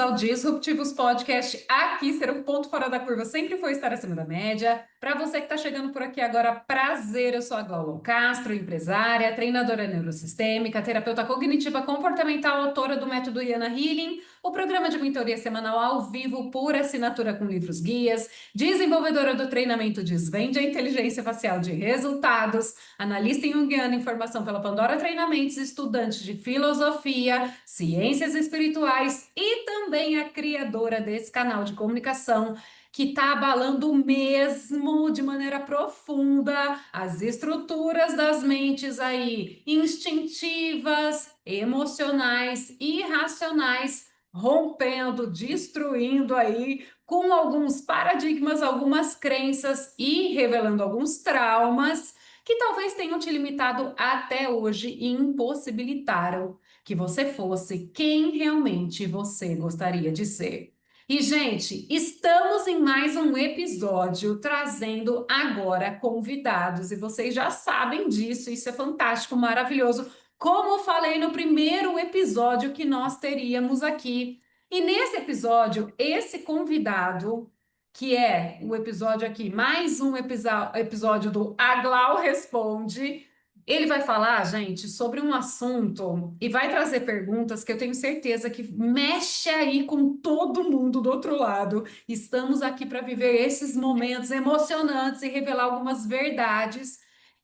ao Disruptivos Podcast. Aqui ser um ponto fora da curva sempre foi estar acima da média. Para você que está chegando por aqui agora, prazer, eu sou a Glaucia Castro, empresária, treinadora neurosistêmica, terapeuta cognitiva comportamental, autora do método Yana Healing, o programa de mentoria semanal ao vivo por assinatura com livros guias, desenvolvedora do treinamento Desvende a Inteligência Facial de Resultados, analista junguiana em formação pela Pandora Treinamentos, estudante de filosofia, ciências espirituais e também a criadora desse canal de comunicação que está abalando mesmo de maneira profunda as estruturas das mentes aí, instintivas, emocionais, irracionais, rompendo, destruindo aí com alguns paradigmas, algumas crenças e revelando alguns traumas que talvez tenham te limitado até hoje e impossibilitaram que você fosse quem realmente você gostaria de ser. E, gente, estamos em mais um episódio trazendo agora convidados, e vocês já sabem disso, isso é fantástico, maravilhoso. Como eu falei no primeiro episódio que nós teríamos aqui. E nesse episódio, esse convidado, que é o episódio aqui, mais um episódio do Aglau Responde. Ele vai falar, gente, sobre um assunto e vai trazer perguntas que eu tenho certeza que mexe aí com todo mundo do outro lado. Estamos aqui para viver esses momentos emocionantes e revelar algumas verdades.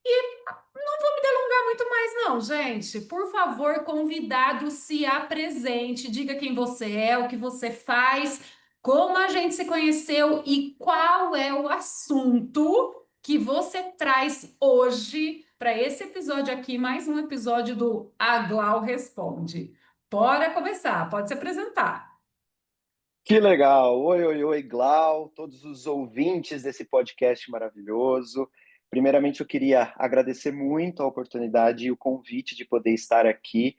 E não vou me delongar muito mais, não, gente. Por favor, convidado, se apresente, diga quem você é, o que você faz, como a gente se conheceu e qual é o assunto que você traz hoje para esse episódio aqui, mais um episódio do A Glau Responde. Bora começar, pode se apresentar. Que legal! Oi, oi, oi, Glau, todos os ouvintes desse podcast maravilhoso. Primeiramente, eu queria agradecer muito a oportunidade e o convite de poder estar aqui,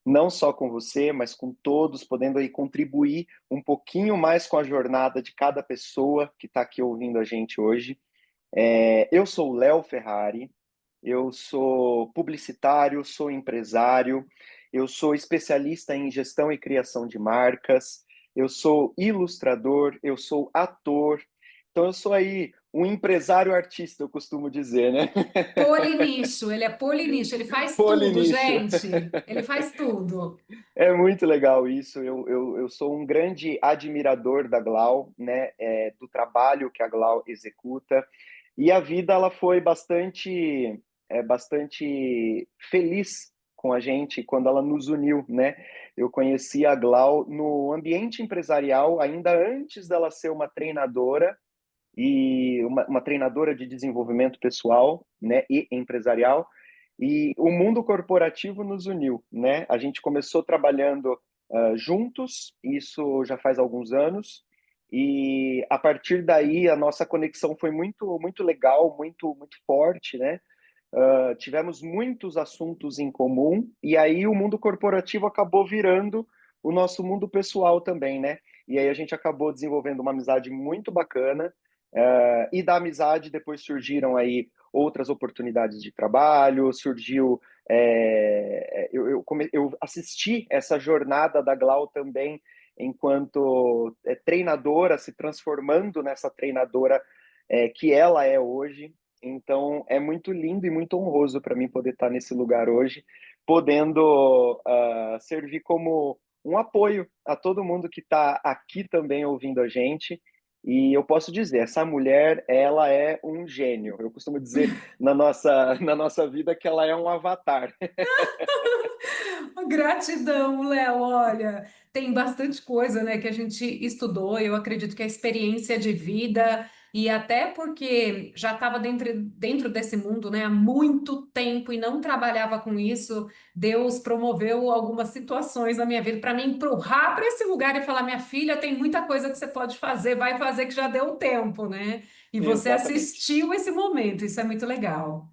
não só com você, mas com todos, podendo aí contribuir um pouquinho mais com a jornada de cada pessoa que está aqui ouvindo a gente hoje. Eu sou o Léo Ferrari, eu sou publicitário, sou empresário, eu sou especialista em gestão e criação de marcas, eu sou ilustrador, eu sou ator, então eu sou aí um empresário artista, eu costumo dizer, né? Polinicho, ele é polinicho, ele faz tudo, Polinicho. gente. Ele faz tudo. É muito legal isso. Eu sou um grande admirador da Glau, né? Do trabalho que a Glau executa. E a vida ela foi bastante feliz com a gente quando ela nos uniu, né? Eu conheci a Glau no ambiente empresarial ainda antes dela ser uma treinadora e uma treinadora de desenvolvimento pessoal, né, e empresarial, e o mundo corporativo nos uniu, né? A gente começou trabalhando juntos, isso já faz alguns anos, e a partir daí a nossa conexão foi muito legal, muito forte, né? Tivemos muitos assuntos em comum, e aí o mundo corporativo acabou virando o nosso mundo pessoal também, né? E aí a gente acabou desenvolvendo uma amizade muito bacana, e da amizade depois surgiram aí outras oportunidades de trabalho, surgiu... eu assisti essa jornada da Glau também enquanto treinadora, se transformando nessa treinadora que ela é hoje. Então é muito lindo e muito honroso para mim poder estar nesse lugar hoje, podendo servir como um apoio a todo mundo que está aqui também ouvindo a gente. E eu posso dizer, essa mulher, ela é um gênio. Eu costumo dizer na nossa vida que ela é um avatar. Gratidão, Léo. Olha, tem bastante coisa, né, que a gente estudou. Eu acredito que a experiência de vida e até porque já estava dentro desse mundo, né, há muito tempo e não trabalhava com isso, Deus promoveu algumas situações na minha vida para me empurrar para esse lugar e falar: minha filha, tem muita coisa que você pode fazer, vai fazer que já deu tempo, né? E você Exatamente. assistiu esse momento, isso é muito legal.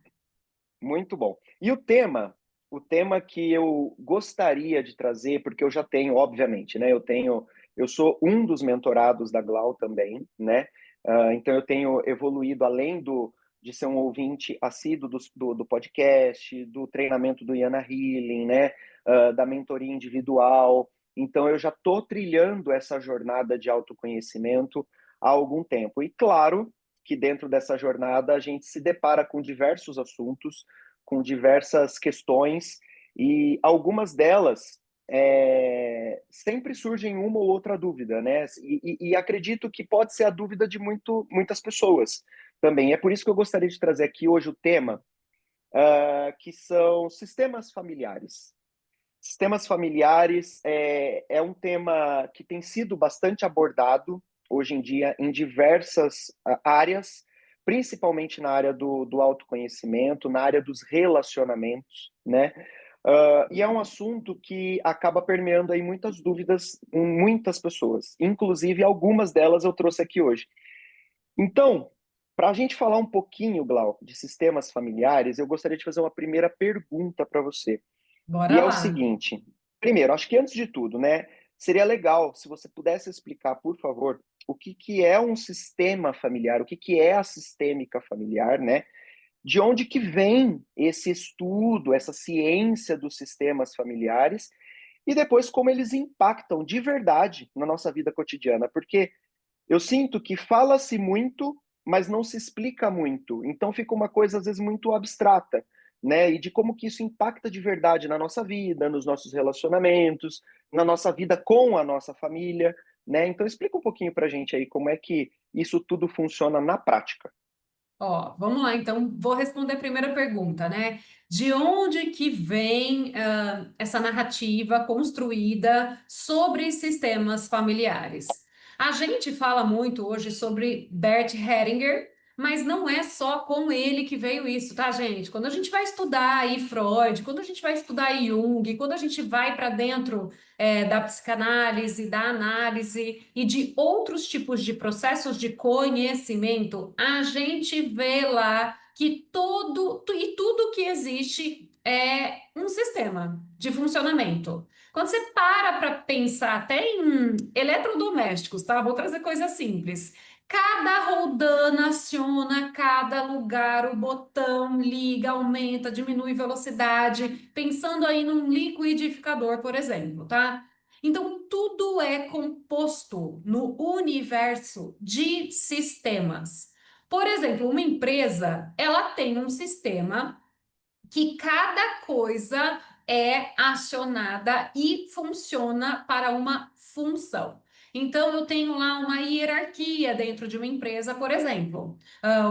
Muito bom. E o tema que eu gostaria de trazer, porque eu já tenho, obviamente, né? Eu sou um dos mentorados da Glau também, né? Então eu tenho evoluído além de ser um ouvinte assíduo do podcast, do treinamento do Yana Healing, né? Da mentoria individual. então eu já estou trilhando essa jornada de autoconhecimento há algum tempo. E claro que dentro dessa jornada a gente se depara com diversos assuntos, com diversas questões, e algumas delas sempre surgem uma ou outra dúvida, né? E acredito que pode ser a dúvida de muitas pessoas também. É por isso que eu gostaria de trazer aqui hoje o tema, que são sistemas familiares. Sistemas familiares é um tema que tem sido bastante abordado hoje em dia em diversas áreas, principalmente na área do autoconhecimento, na área dos relacionamentos, né? E é um assunto que acaba permeando aí muitas dúvidas em muitas pessoas, inclusive algumas delas eu trouxe aqui hoje. Então, para a gente falar um pouquinho, Glau, de sistemas familiares, eu gostaria de fazer uma primeira pergunta para você. E Bora é o lá. seguinte, primeiro, acho que antes de tudo, né, seria legal se você pudesse explicar, por favor, o que que é um sistema familiar, o que que é a sistêmica familiar, né? De onde que vem esse estudo, essa ciência dos sistemas familiares e depois como eles impactam de verdade na nossa vida cotidiana, porque eu sinto que fala-se muito, mas não se explica muito. Então fica uma coisa às vezes muito abstrata, né? E de como que isso impacta de verdade na nossa vida, nos nossos relacionamentos, na nossa vida com a nossa família, né? Então explica um pouquinho pra gente aí como é que isso tudo funciona na prática. Ó, vamos lá, então vou responder a primeira pergunta, né? De onde que vem essa narrativa construída sobre sistemas familiares? A gente fala muito hoje sobre Bert Hellinger, mas não é só com ele que veio isso, tá, gente? Quando a gente vai estudar aí Freud, quando a gente vai estudar Jung, quando a gente vai para dentro da psicanálise, da análise e de outros tipos de processos de conhecimento, a gente vê lá que tudo que existe é um sistema de funcionamento. Quando você para pensar até em eletrodomésticos, tá? Vou trazer coisa simples. Cada rodana aciona cada lugar, o botão liga, aumenta, diminui velocidade, pensando aí num liquidificador, por exemplo, tá? Então, tudo é composto no universo de sistemas. Por exemplo, uma empresa, ela tem um sistema que cada coisa é acionada e funciona para uma função. Então, eu tenho lá uma hierarquia dentro de uma empresa, por exemplo.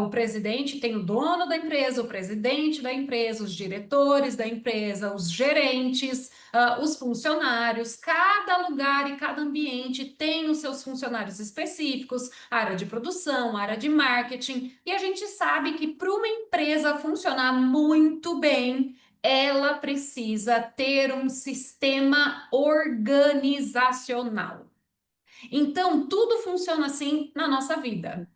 O presidente tem o dono da empresa, o presidente da empresa, os diretores da empresa, os gerentes, os funcionários. Cada lugar e cada ambiente tem os seus funcionários específicos, área de produção, área de marketing. E a gente sabe que para uma empresa funcionar muito bem, ela precisa ter um sistema organizacional. Então, tudo funciona assim na nossa vida.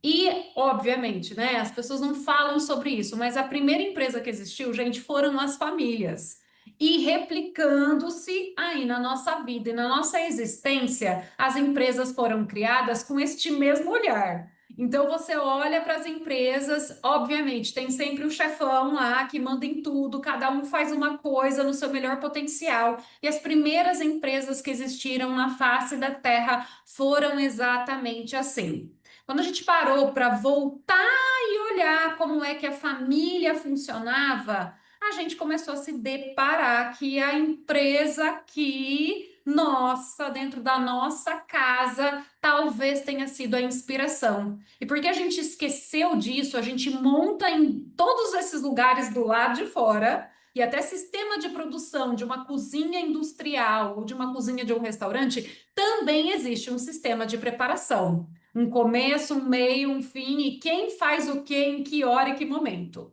E, obviamente, né, as pessoas não falam sobre isso, mas a primeira empresa que existiu, gente, foram as famílias. E replicando-se aí na nossa vida e na nossa existência, as empresas foram criadas com este mesmo olhar. Então você olha para as empresas, obviamente, tem sempre o chefão lá que manda em tudo, cada um faz uma coisa no seu melhor potencial. E as primeiras empresas que existiram na face da Terra foram exatamente assim. Quando a gente parou para voltar e olhar como é que a família funcionava, a gente começou a se deparar que a empresa aqui, nossa, dentro da nossa casa, talvez tenha sido a inspiração. E porque a gente esqueceu disso, a gente monta em todos esses lugares do lado de fora. E até sistema de produção de uma cozinha industrial ou de uma cozinha de um restaurante, também existe um sistema de preparação. Um começo, um meio, um fim e quem faz o que, em que hora e que momento.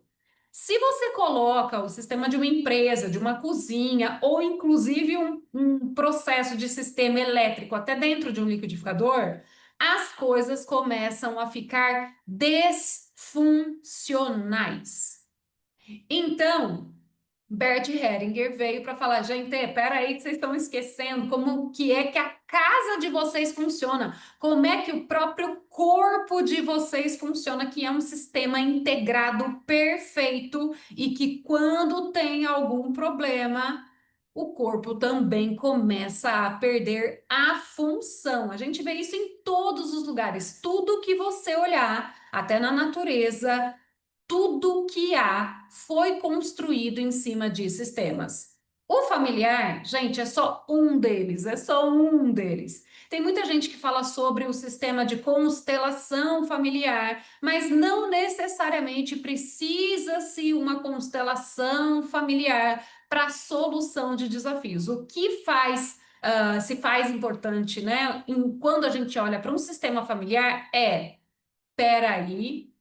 Se você coloca o sistema de uma empresa, de uma cozinha, ou inclusive um processo de sistema elétrico até dentro de um liquidificador, as coisas começam a ficar desfuncionais. Então, Bert Hellinger veio para falar, gente, pera aí que vocês estão esquecendo como que é que a casa de vocês funciona, como é que o próprio corpo de vocês funciona, que é um sistema integrado perfeito e que quando tem algum problema, o corpo também começa a perder a função. A gente vê isso em todos os lugares. Tudo que você olhar, até na natureza, tudo que há foi construído em cima de sistemas. O familiar, gente, é só um deles, é só um deles. Tem muita gente que fala sobre o sistema de constelação familiar, mas não necessariamente precisa-se uma constelação familiar para a solução de desafios. O que faz, se faz importante, né, quando a gente olha para um sistema familiar é, peraí,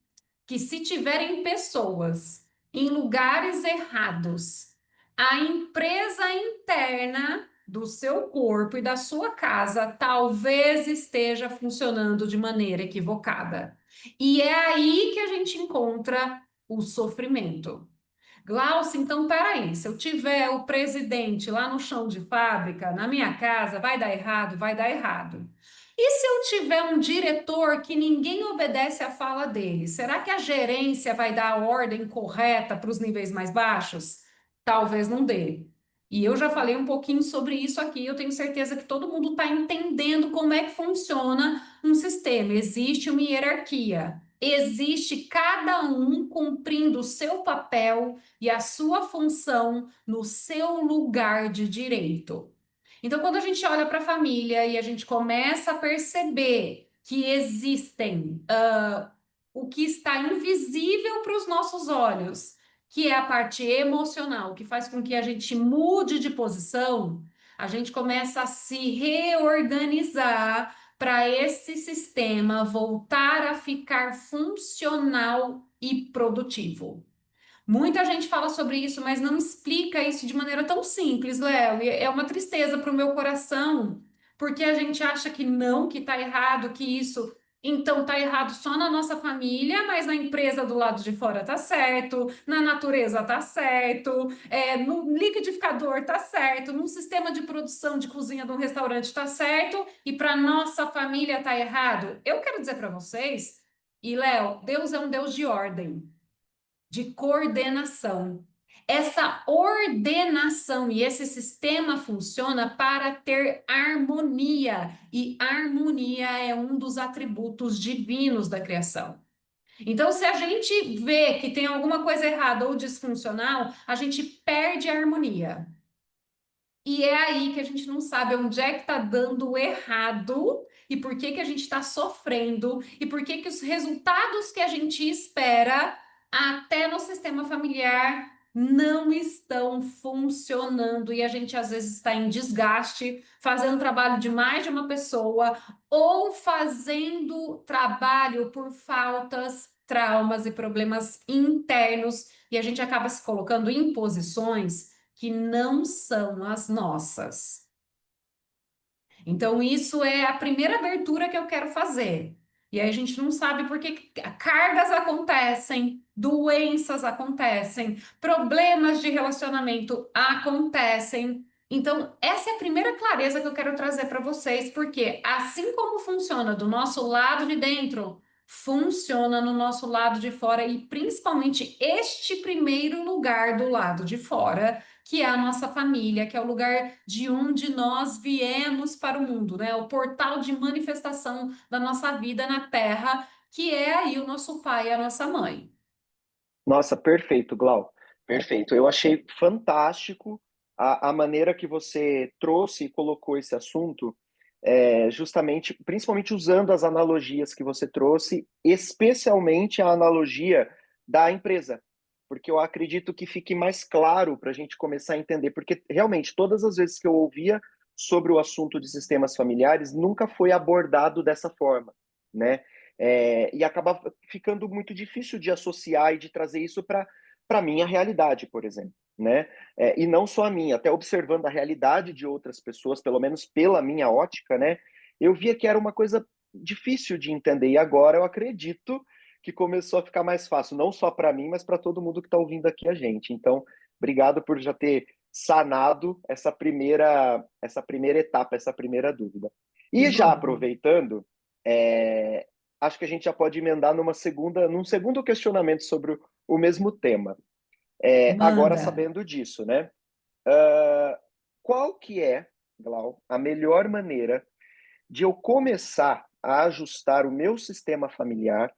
que se tiverem pessoas em lugares errados, a empresa interna do seu corpo e da sua casa talvez esteja funcionando de maneira equivocada. E é aí que a gente encontra o sofrimento. Glaucio, então peraí, se eu tiver o presidente lá no chão de fábrica, na minha casa, vai dar errado? Vai dar errado. E se eu tiver um diretor que ninguém obedece à fala dele, será que a gerência vai dar a ordem correta para os níveis mais baixos? Talvez não dê. E eu já falei um pouquinho sobre isso aqui, eu tenho certeza que todo mundo está entendendo como é que funciona um sistema. Existe uma hierarquia, existe cada um cumprindo o seu papel e a sua função no seu lugar de direito. Então, quando a gente olha para a família e a gente começa a perceber que existem o que está invisível para os nossos olhos, que é a parte emocional, que faz com que a gente mude de posição, a gente começa a se reorganizar para esse sistema voltar a ficar funcional e produtivo. Muita gente fala sobre isso, mas não explica isso de maneira tão simples, Léo. E é uma tristeza para o meu coração, porque a gente acha que não, que está errado, que isso. Então tá errado só na nossa família, mas na empresa do lado de fora tá certo, na natureza tá certo, no liquidificador tá certo, num sistema de produção de cozinha de um restaurante tá certo, e para nossa família tá errado. Eu quero dizer para vocês, e Léo, Deus é um Deus de ordem, de coordenação. Essa ordenação e esse sistema funciona para ter harmonia, e harmonia é um dos atributos divinos da criação. Então, se a gente vê que tem alguma coisa errada ou disfuncional, a gente perde a harmonia. E é aí que a gente não sabe onde é que está dando errado e por que que a gente está sofrendo e por que que os resultados que a gente espera até no sistema familiar não estão funcionando e a gente às vezes está em desgaste, fazendo trabalho de mais de uma pessoa ou fazendo trabalho por faltas, traumas e problemas internos e a gente acaba se colocando em posições que não são as nossas. Então, isso é a primeira abertura que eu quero fazer. E aí a gente não sabe por que cargas acontecem, doenças acontecem, problemas de relacionamento acontecem. Então, essa é a primeira clareza que eu quero trazer para vocês, porque assim como funciona do nosso lado de dentro, funciona no nosso lado de fora, e principalmente este primeiro lugar do lado de fora que é a nossa família, que é o lugar de onde nós viemos para o mundo, né? O portal de manifestação da nossa vida na Terra, que é aí o nosso pai e a nossa mãe. Nossa, perfeito, Glau. Perfeito. Eu achei fantástico a maneira que você trouxe e colocou esse assunto, justamente, principalmente usando as analogias que você trouxe, especialmente a analogia da empresa, porque eu acredito que fique mais claro para a gente começar a entender, porque realmente todas as vezes que eu ouvia sobre o assunto de sistemas familiares, nunca foi abordado dessa forma, né? E acaba ficando muito difícil de associar e de trazer isso para a minha realidade, por exemplo, né? E não só a minha, até observando a realidade de outras pessoas, pelo menos pela minha ótica, né? Eu via que era uma coisa difícil de entender, e agora eu acredito que começou a ficar mais fácil, não só para mim, mas para todo mundo que está ouvindo aqui a gente. Então, obrigado por já ter sanado essa primeira etapa, essa primeira dúvida. Que E já bom. aproveitando, é, acho que a gente já pode emendar num segundo questionamento sobre o mesmo tema. Agora Manda. sabendo disso, né? qual que é, Glau, a melhor maneira de eu começar a ajustar o meu sistema familiar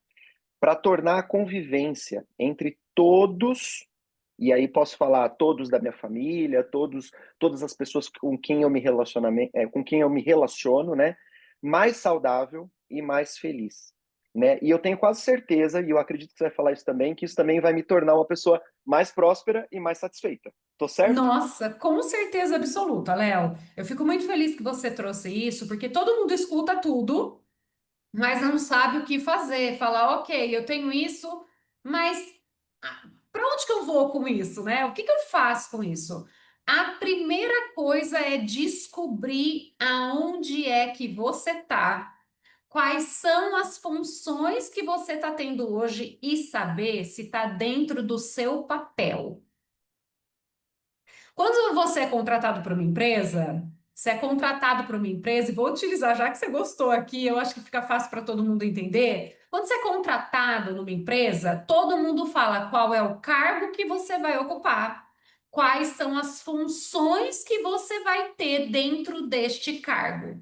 para tornar a convivência entre todos, e aí posso falar todos da minha família, todas as pessoas com quem eu me relaciono, né, mais saudável e mais feliz, né? E eu tenho quase certeza, e eu acredito que você vai falar isso também, que isso também vai me tornar uma pessoa mais próspera e mais satisfeita. Tô certo? Nossa, com certeza absoluta, Léo. Eu fico muito feliz que você trouxe isso, porque todo mundo escuta tudo, mas não sabe o que fazer. Falar, ok, eu tenho isso, mas para onde que eu vou com isso, né? O que que eu faço com isso? A primeira coisa é descobrir aonde é que você tá, quais são as funções que você está tendo hoje e saber se está dentro do seu papel. Quando você é contratado por uma empresa, você é contratado por uma empresa, e vou utilizar, já que você gostou aqui, eu acho que fica fácil para todo mundo entender. Quando você é contratado numa empresa, todo mundo fala qual é o cargo que você vai ocupar, quais são as funções que você vai ter dentro deste cargo.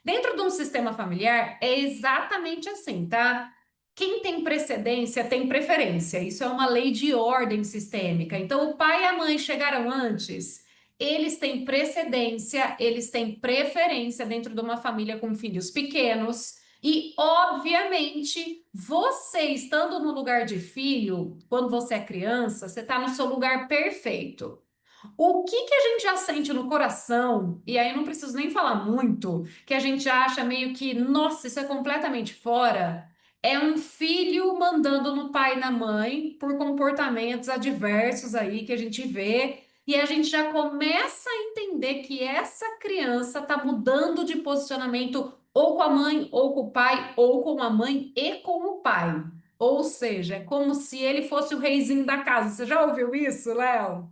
Dentro de um sistema familiar é exatamente assim, tá? Quem tem precedência tem preferência. Isso é uma lei de ordem sistêmica. Então, o pai e a mãe chegaram antes, eles têm precedência, eles têm preferência dentro de uma família com filhos pequenos. E, obviamente, você estando no lugar de filho, quando você é criança, você está no seu lugar perfeito. O que que a gente já sente no coração, e aí não preciso nem falar muito, que a gente acha meio que, nossa, isso é completamente fora, é um filho mandando no pai e na mãe por comportamentos adversos aí que a gente vê, e a gente já começa a entender que essa criança tá mudando de posicionamento ou com a mãe, ou com o pai, ou com a mãe e com o pai. Ou seja, é como se ele fosse o reizinho da casa. Você já ouviu isso, Léo?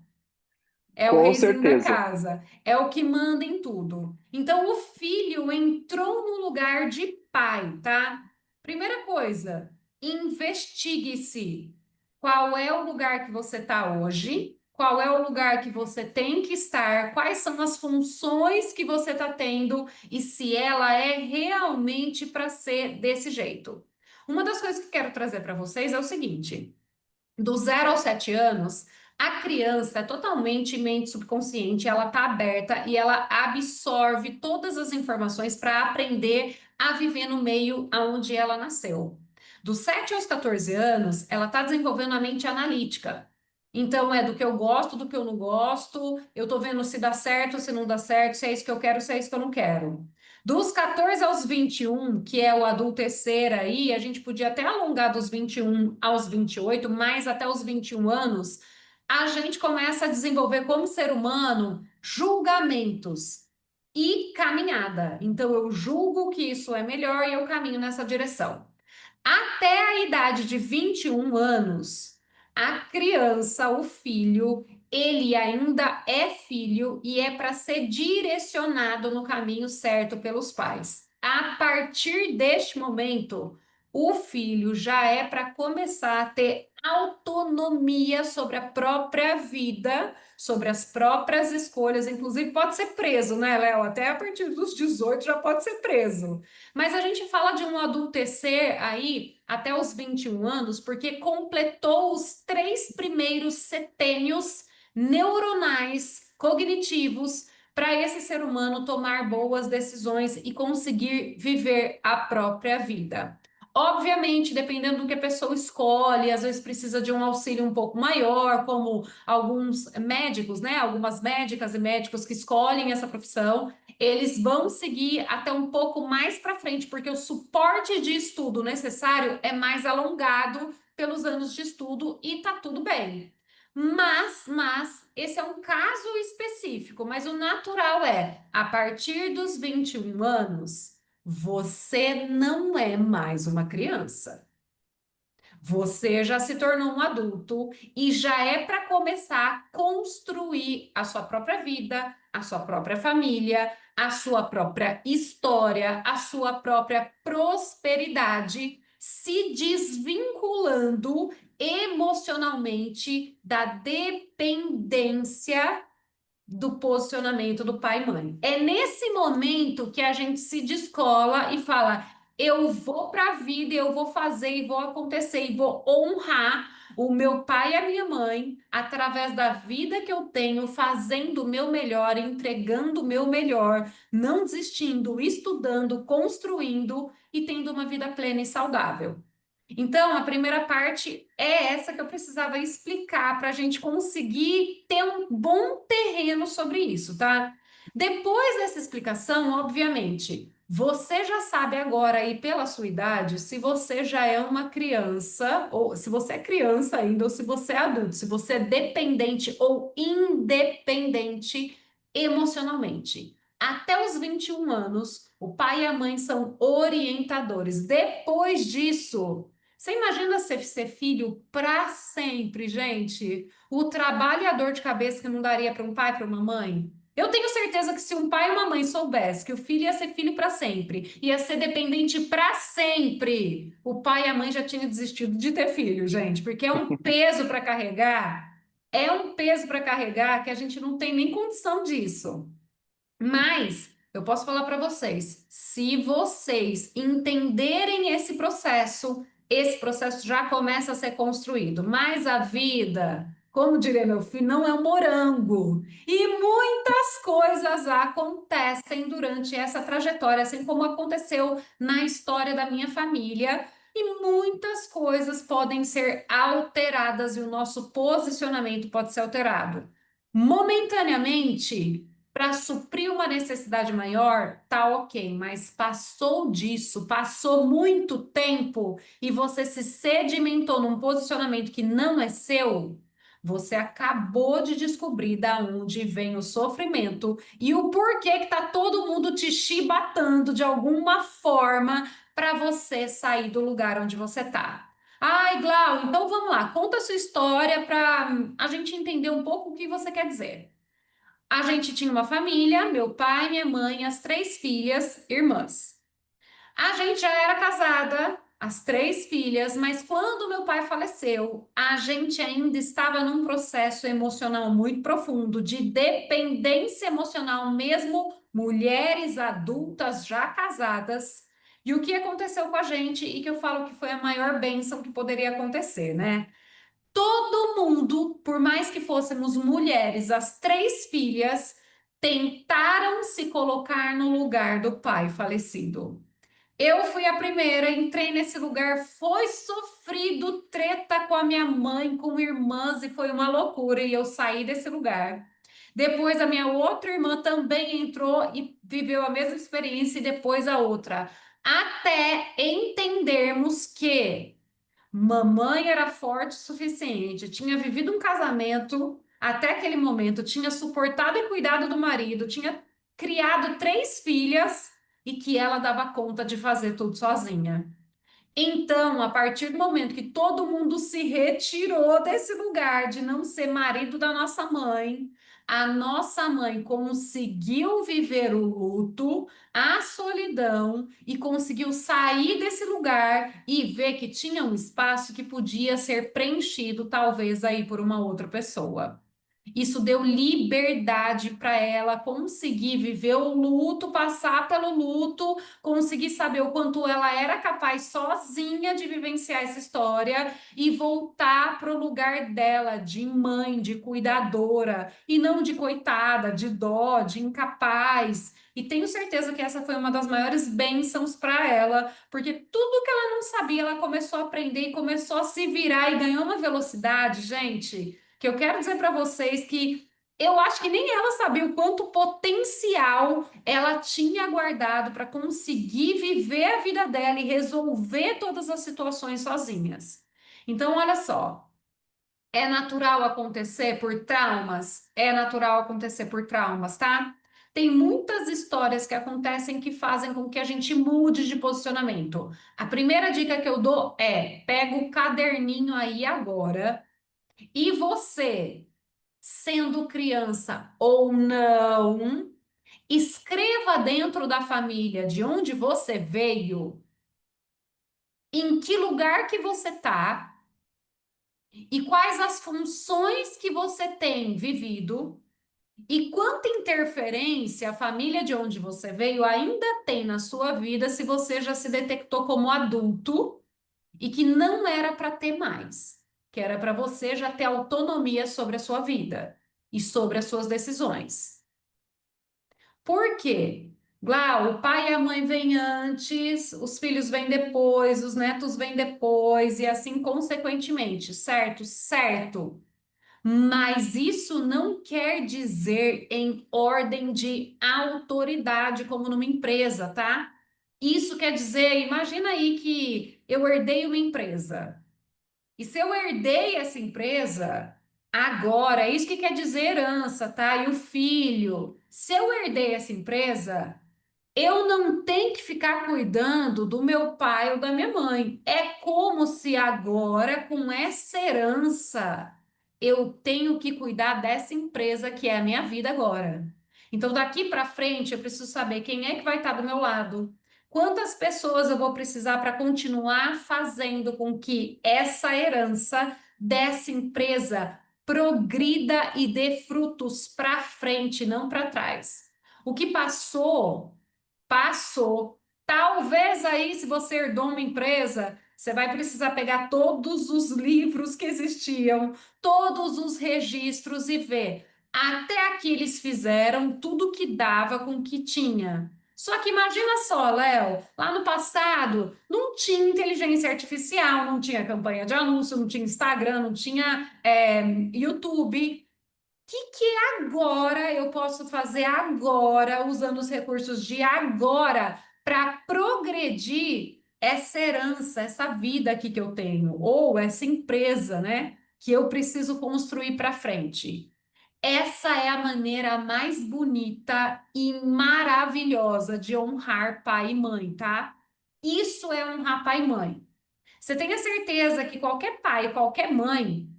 É o Com reizinho da certeza. casa, é o que manda em tudo. Então, o filho entrou no lugar de pai, tá? Primeira coisa, investigue-se. Qual é o lugar que você está hoje? Qual é o lugar que você tem que estar? Quais são as funções que você está tendo? E se ela é realmente para ser desse jeito. Uma das coisas que quero trazer para vocês é o seguinte. Do 0 aos 7 anos, a criança é totalmente mente subconsciente, ela está aberta e ela absorve todas as informações para aprender a viver no meio onde ela nasceu. Dos 7 aos 14 anos, ela está desenvolvendo a mente analítica. Então, é do que eu gosto, do que eu não gosto, eu estou vendo se dá certo, se não dá certo, se é isso que eu quero, se é isso que eu não quero. Dos 14 aos 21, que é o adultecer aí, a gente podia até alongar dos 21 aos 28, mas até os 21 anos, a gente começa a desenvolver como ser humano julgamentos e caminhada. Então eu julgo que isso é melhor e eu caminho nessa direção. Até a idade de 21 anos, a criança, o filho, ele ainda é filho e é para ser direcionado no caminho certo pelos pais. A partir deste momento, o filho já é para começar a ter autonomia sobre a própria vida, sobre as próprias escolhas, inclusive pode ser preso, né, Léo? Até a partir dos 18 já pode ser preso. Mas a gente fala de um adultecer aí até os 21 anos, porque completou os 3 primeiros setênios neuronais cognitivos para esse ser humano tomar boas decisões e conseguir viver a própria vida. Obviamente, dependendo do que a pessoa escolhe, às vezes precisa de um auxílio um pouco maior, como alguns médicos, né? Algumas médicas e médicos que escolhem essa profissão, eles vão seguir até um pouco mais para frente, porque o suporte de estudo necessário é mais alongado pelos anos de estudo e tá tudo bem. Esse é um caso específico, mas o natural é, a partir dos 21 anos, você não é mais uma criança. Você já se tornou um adulto e já é para começar a construir a sua própria vida, a sua própria família, a sua própria história, a sua própria prosperidade, se desvinculando emocionalmente da dependência do posicionamento do pai e mãe. É nesse momento que a gente se descola e fala: eu vou para a vida, eu vou fazer e vou acontecer e vou honrar o meu pai e a minha mãe através da vida que eu tenho, fazendo o meu melhor, entregando o meu melhor, não desistindo, estudando, construindo e tendo uma vida plena e saudável. Então, a primeira parte é essa que eu precisava explicar para a gente conseguir ter um bom terreno sobre isso, tá? Depois dessa explicação, obviamente, você já sabe agora aí pela sua idade se você já é uma criança, ou se você é criança ainda, ou se você é adulto, se você é dependente ou independente emocionalmente. Até os 21 anos, o pai e a mãe são orientadores. Depois disso, você imagina ser filho para sempre, gente? O trabalho e a dor de cabeça que não daria para um pai e para uma mãe? Eu tenho certeza que se um pai e uma mãe soubesse que o filho ia ser filho para sempre, ia ser dependente para sempre, o pai e a mãe já tinham desistido de ter filho, gente, porque é um peso para carregar. É um peso para carregar que a gente não tem nem condição disso. Mas eu posso falar para vocês, se vocês entenderem esse processo já começa a ser construído. Mas a vida, como diria meu filho, não é um morango. E muitas coisas acontecem durante essa trajetória, assim como aconteceu na história da minha família. E muitas coisas podem ser alteradas e o nosso posicionamento pode ser alterado. Momentaneamente, para suprir uma necessidade maior, tá ok, mas passou disso, passou muito tempo e você se sedimentou num posicionamento que não é seu, você acabou de descobrir da onde vem o sofrimento e o porquê que tá todo mundo te chibatando de alguma forma para você sair do lugar onde você tá. Ai, Glau, então vamos lá, conta a sua história para a gente entender um pouco o que você quer dizer. A gente tinha uma família, meu pai, minha mãe, as três filhas, irmãs. A gente já era casada, as três filhas, mas quando meu pai faleceu, a gente ainda estava num processo emocional muito profundo, de dependência emocional, mesmo mulheres adultas já casadas. E o que aconteceu com a gente, e que eu falo que foi a maior bênção que poderia acontecer, né? Todo mundo, por mais que fôssemos mulheres, as três filhas, tentaram se colocar no lugar do pai falecido. Eu fui a primeira, entrei nesse lugar, foi sofrido, treta com a minha mãe, com irmãs, e foi uma loucura, e eu saí desse lugar. Depois a minha outra irmã também entrou e viveu a mesma experiência, e depois a outra. Até entendermos que mamãe era forte o suficiente, tinha vivido um casamento até aquele momento, tinha suportado e cuidado do marido, tinha criado três filhas e que ela dava conta de fazer tudo sozinha. Então, a partir do momento que todo mundo se retirou desse lugar de não ser marido da nossa mãe, a nossa mãe conseguiu viver o luto, a solidão e conseguiu sair desse lugar e ver que tinha um espaço que podia ser preenchido, talvez aí por uma outra pessoa. Isso deu liberdade para ela conseguir viver o luto, passar pelo luto, conseguir saber o quanto ela era capaz sozinha de vivenciar essa história e voltar para o lugar dela de mãe, de cuidadora, e não de coitada, de dó, de incapaz. E tenho certeza que essa foi uma das maiores bênçãos para ela, porque tudo que ela não sabia, ela começou a aprender e começou a se virar e ganhou uma velocidade, gente, que eu quero dizer para vocês que eu acho que nem ela sabia o quanto potencial ela tinha guardado para conseguir viver a vida dela e resolver todas as situações sozinhas. Então, olha só, é natural acontecer por traumas? É natural acontecer por traumas, tá? Tem muitas histórias que acontecem que fazem com que a gente mude de posicionamento. A primeira dica que eu dou é: pega o caderninho aí agora e você, sendo criança ou não, escreva dentro da família de onde você veio, em que lugar que você está e quais as funções que você tem vivido E quanta interferência a família de onde você veio ainda tem na sua vida se você já se detectou como adulto e que não era para ter mais, que era para você já ter autonomia sobre a sua vida e sobre as suas decisões. Por quê? Lá, o pai e a mãe vêm antes, os filhos vêm depois, os netos vêm depois, e assim consequentemente, certo? Certo. Mas isso não quer dizer em ordem de autoridade, como numa empresa, tá? Isso quer dizer, imagina aí que eu herdei uma empresa. E se eu herdei essa empresa, agora, é isso que quer dizer herança, tá? E o filho, se eu herdei essa empresa, eu não tenho que ficar cuidando do meu pai ou da minha mãe. É como se agora, com essa herança, eu tenho que cuidar dessa empresa que é a minha vida agora. Então, daqui para frente, eu preciso saber quem é que vai estar do meu lado. Quantas pessoas eu vou precisar para continuar fazendo com que essa herança dessa empresa progrida e dê frutos para frente, não para trás. O que passou passou. Talvez aí, se você herdou uma empresa, você vai precisar pegar todos os livros que existiam, todos os registros e ver. Até aqui eles fizeram tudo que dava com o que tinha. Só que imagina só, Léo, lá no passado não tinha inteligência artificial, não tinha campanha de anúncio, não tinha Instagram, não tinha YouTube. Que agora eu posso fazer agora, usando os recursos de agora, para progredir essa herança, essa vida aqui que eu tenho, ou essa empresa, né, que eu preciso construir para frente. Essa é a maneira mais bonita e maravilhosa de honrar pai e mãe, tá? Isso é honrar pai e mãe. Você tenha certeza que qualquer pai, qualquer mãe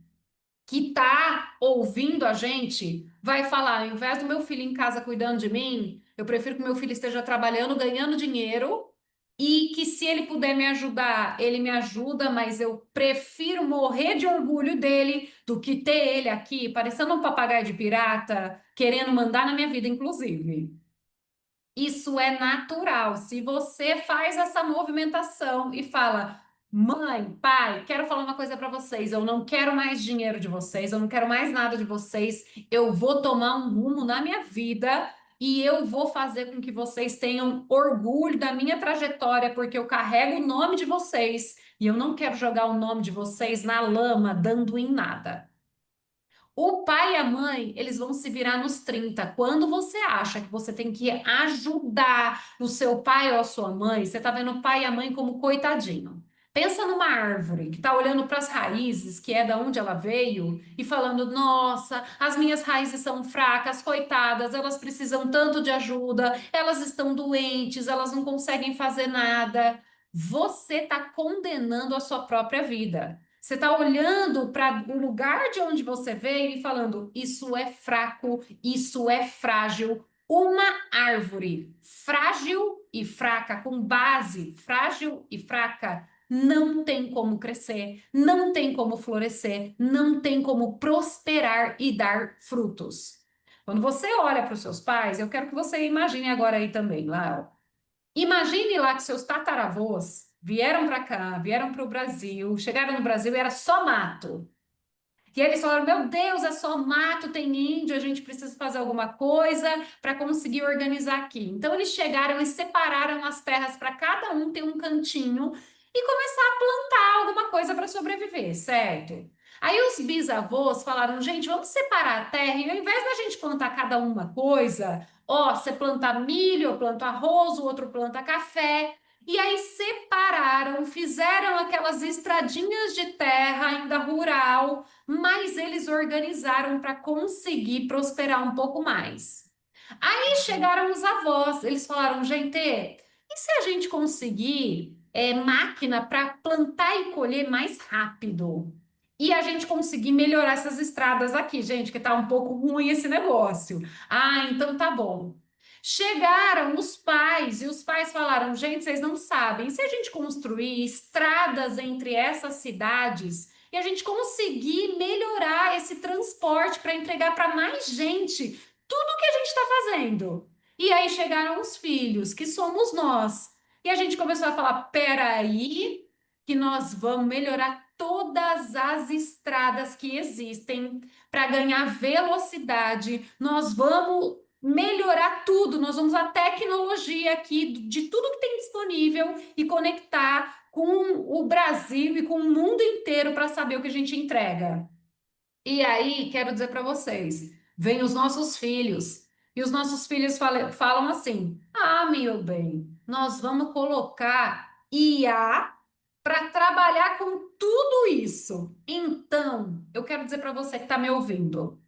que tá ouvindo a gente vai falar, ao invés do meu filho em casa cuidando de mim, eu prefiro que meu filho esteja trabalhando, ganhando dinheiro e que se ele puder me ajudar, ele me ajuda, mas eu prefiro morrer de orgulho dele do que ter ele aqui parecendo um papagaio de pirata, querendo mandar na minha vida, inclusive. Isso é natural. Se você faz essa movimentação e fala, mãe, pai, quero falar uma coisa para vocês, eu não quero mais dinheiro de vocês, eu não quero mais nada de vocês, eu vou tomar um rumo na minha vida e eu vou fazer com que vocês tenham orgulho da minha trajetória, porque eu carrego o nome de vocês e eu não quero jogar o nome de vocês na lama, dando em nada. O pai e a mãe, eles vão se virar nos 30. Quando você acha que você tem que ajudar o seu pai ou a sua mãe, você tá vendo o pai e a mãe como coitadinho. Pensa numa árvore que tá olhando para as raízes, que é da onde ela veio, e falando: "Nossa, as minhas raízes são fracas, coitadas, elas precisam tanto de ajuda, elas estão doentes, elas não conseguem fazer nada." Você está condenando a sua própria vida. Você está olhando para o lugar de onde você veio e falando: isso é fraco, isso é frágil. Uma árvore frágil e fraca, com base frágil e fraca, não tem como crescer, não tem como florescer, não tem como prosperar e dar frutos. Quando você olha para os seus pais, eu quero que você imagine agora aí também, lá, ó. Imagine lá que seus tataravôs vieram para cá, vieram para o Brasil, chegaram no Brasil e era só mato. E aí eles falaram: Meu Deus, é só mato, tem índio, a gente precisa fazer alguma coisa para conseguir organizar aqui. Então eles chegaram e separaram as terras para cada um ter um cantinho e começar a plantar alguma coisa para sobreviver, certo? Aí os bisavôs falaram: Gente, vamos separar a terra e ao invés da gente plantar cada uma coisa, ó, você planta milho, eu planto arroz, o outro planta café. E aí separaram, fizeram aquelas estradinhas de terra ainda rural, mas eles organizaram para conseguir prosperar um pouco mais. Aí chegaram os avós, eles falaram, gente, e se a gente conseguir máquina para plantar e colher mais rápido? E a gente conseguir melhorar essas estradas aqui, gente, que tá um pouco ruim esse negócio. Ah, então tá bom. Chegaram os pais e os pais falaram: gente, vocês não sabem, se a gente construir estradas entre essas cidades e a gente conseguir melhorar esse transporte para entregar para mais gente, tudo que a gente está fazendo. E aí chegaram os filhos, que somos nós. E a gente começou a falar: peraí, que nós vamos melhorar todas as estradas que existem para ganhar velocidade, nós vamos melhorar tudo, nós vamos a tecnologia aqui de tudo que tem disponível e conectar com o Brasil e com o mundo inteiro para saber o que a gente entrega. E aí, quero dizer para vocês, vem os nossos filhos, e os nossos filhos falam assim: ah, meu bem, nós vamos colocar IA para trabalhar com tudo isso. Então, eu quero dizer para você que está me ouvindo.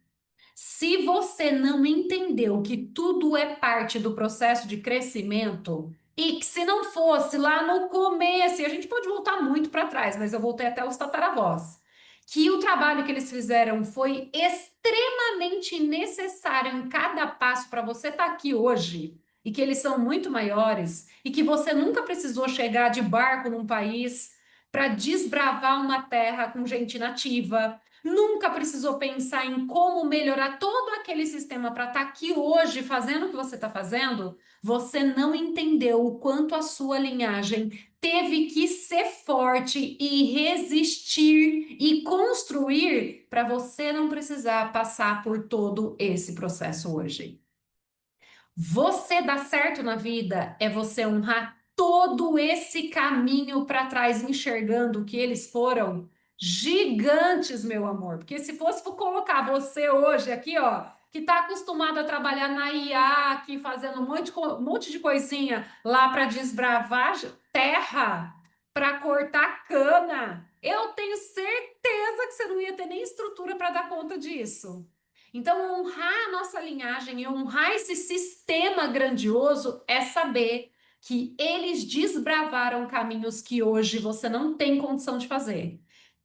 Se você não entendeu que tudo é parte do processo de crescimento, e que se não fosse lá no começo, e a gente pode voltar muito para trás, mas eu voltei até os tataravós, que o trabalho que eles fizeram foi extremamente necessário em cada passo para você estar aqui hoje, e que eles são muito maiores, e que você nunca precisou chegar de barco num país para desbravar uma terra com gente nativa. Nunca precisou pensar em como melhorar todo aquele sistema para estar aqui hoje fazendo o que você está fazendo? Você não entendeu o quanto a sua linhagem teve que ser forte e resistir e construir para você não precisar passar por todo esse processo hoje. Você dar certo na vida é você honrar todo esse caminho para trás, enxergando que eles foram gigantes, meu amor. Porque se fosse por colocar você hoje aqui, ó, que está acostumado a trabalhar na IA, aqui fazendo um monte de coisinha lá para desbravar terra, para cortar cana, eu tenho certeza que você não ia ter nem estrutura para dar conta disso. Então, honrar a nossa linhagem e honrar esse sistema grandioso é saber que eles desbravaram caminhos que hoje você não tem condição de fazer.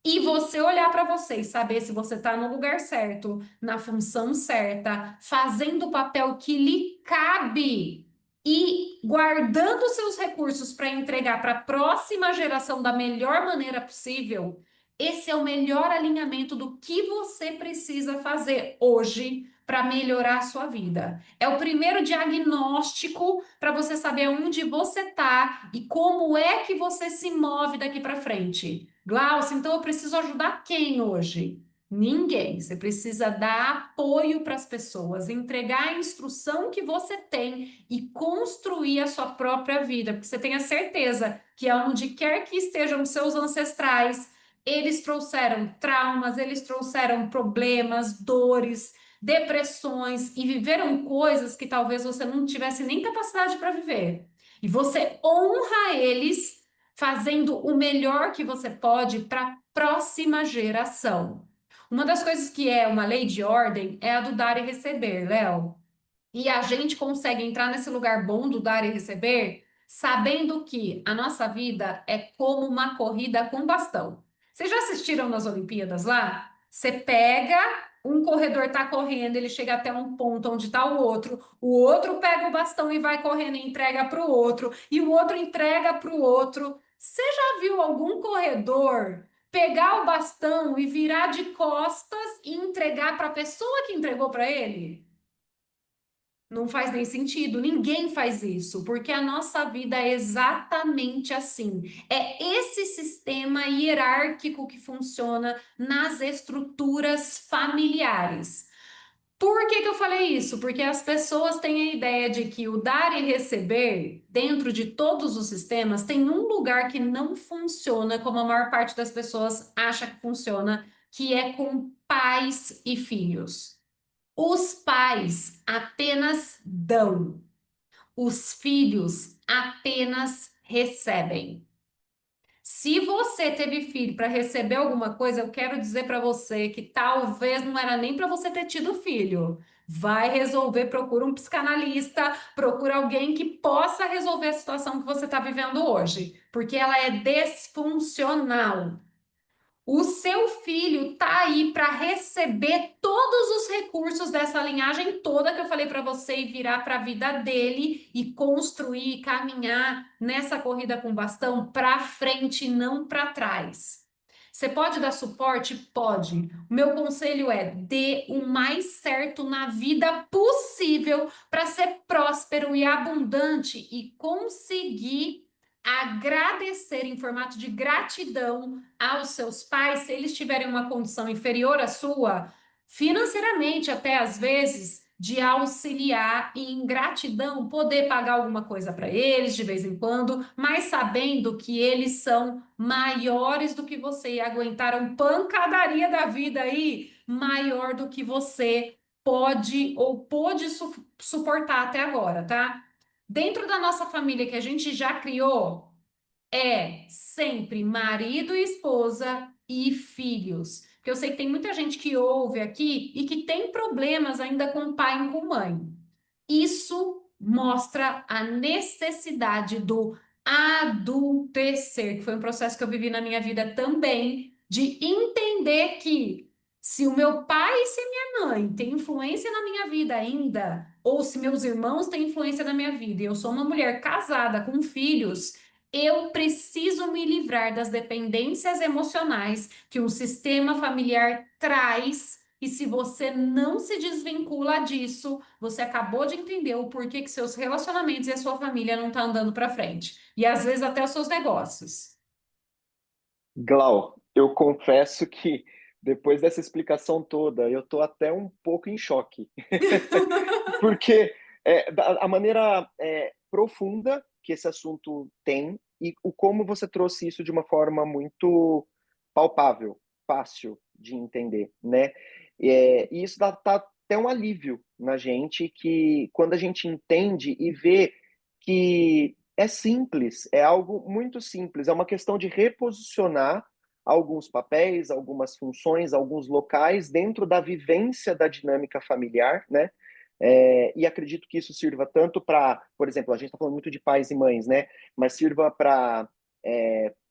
E você olhar para você e saber se você está no lugar certo, na função certa, fazendo o papel que lhe cabe e guardando seus recursos para entregar para a próxima geração da melhor maneira possível. Esse é o melhor alinhamento do que você precisa fazer hoje para melhorar a sua vida. É o primeiro diagnóstico para você saber onde você está e como é que você se move daqui para frente. Glaucio, então eu preciso ajudar quem hoje? Ninguém. Você precisa dar apoio para as pessoas, entregar a instrução que você tem e construir a sua própria vida, porque você tenha certeza que aonde quer que estejam os seus ancestrais, eles trouxeram traumas, eles trouxeram problemas, dores, depressões e viveram coisas que talvez você não tivesse nem capacidade para viver. E você honra eles fazendo o melhor que você pode para a próxima geração. Uma das coisas que é uma lei de ordem é a do dar e receber, Léo. E a gente consegue entrar nesse lugar bom do dar e receber, sabendo que a nossa vida é como uma corrida com bastão. Vocês já assistiram nas Olimpíadas lá? Você pega, um corredor tá correndo, ele chega até um ponto onde está o outro pega o bastão e vai correndo e entrega para o outro, e o outro entrega para o outro. Você já viu algum corredor pegar o bastão e virar de costas e entregar para a pessoa que entregou para ele? Não faz nem sentido, ninguém faz isso, porque a nossa vida é exatamente assim. É esse sistema hierárquico que funciona nas estruturas familiares. Por que que eu falei isso? Porque as pessoas têm a ideia de que o dar e receber, dentro de todos os sistemas, tem um lugar que não funciona como a maior parte das pessoas acha que funciona, que é com pais e filhos. Os pais apenas dão, os filhos apenas recebem. Se você teve filho para receber alguma coisa, eu quero dizer para você que talvez não era nem para você ter tido filho. Vai resolver, procura um psicanalista, procura alguém que possa resolver a situação que você está vivendo hoje, porque ela é desfuncional. O seu filho tá aí para receber todos os recursos dessa linhagem toda que eu falei para você e virar para a vida dele e construir, caminhar nessa corrida com bastão para frente, não para trás. Você pode dar suporte? Pode. O meu conselho é: dê o mais certo na vida possível para ser próspero e abundante e conseguir agradecer em formato de gratidão aos seus pais, se eles tiverem uma condição inferior à sua, financeiramente, até às vezes, de auxiliar e em gratidão poder pagar alguma coisa para eles de vez em quando, mas sabendo que eles são maiores do que você e aguentaram pancadaria da vida aí maior do que você pode ou pôde suportar até agora, tá? Dentro da nossa família que a gente já criou, é sempre marido e esposa e filhos. Porque eu sei que tem muita gente que ouve aqui e que tem problemas ainda com pai e com mãe. Isso mostra a necessidade do adultecer, que foi um processo que eu vivi na minha vida também, de entender que se o meu pai e se a minha mãe têm influência na minha vida ainda, ou se meus irmãos têm influência na minha vida, e eu sou uma mulher casada com filhos, eu preciso me livrar das dependências emocionais que um sistema familiar traz. E se você não se desvincula disso, você acabou de entender o porquê que seus relacionamentos e a sua família não estão andando para frente. E às vezes até os seus negócios. Glau, eu confesso que depois dessa explicação toda, eu estou até um pouco em choque, porque a maneira profunda que esse assunto tem e o como você trouxe isso de uma forma muito palpável, fácil de entender, né? E isso tá até um alívio na gente que quando a gente entende e vê que é simples, é algo muito simples, é uma questão de reposicionar alguns papéis, algumas funções, alguns locais dentro da vivência da dinâmica familiar, né? E acredito que isso sirva tanto para, por exemplo, a gente está falando muito de pais e mães, né? Mas sirva para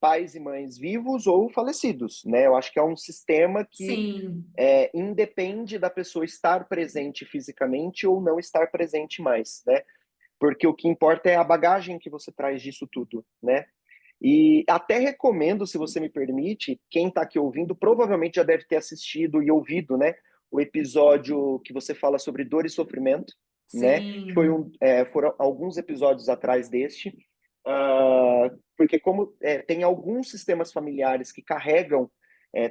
pais e mães vivos ou falecidos, né? Eu acho que é um sistema que Sim, independe da pessoa estar presente fisicamente ou não estar presente mais, né? Porque o que importa é a bagagem que você traz disso tudo, né? E até recomendo, se você me permite, quem está aqui ouvindo provavelmente já deve ter assistido e ouvido, né? O episódio que você fala sobre dor e sofrimento, né? sim, Foram alguns episódios atrás deste, porque como tem alguns sistemas familiares que carregam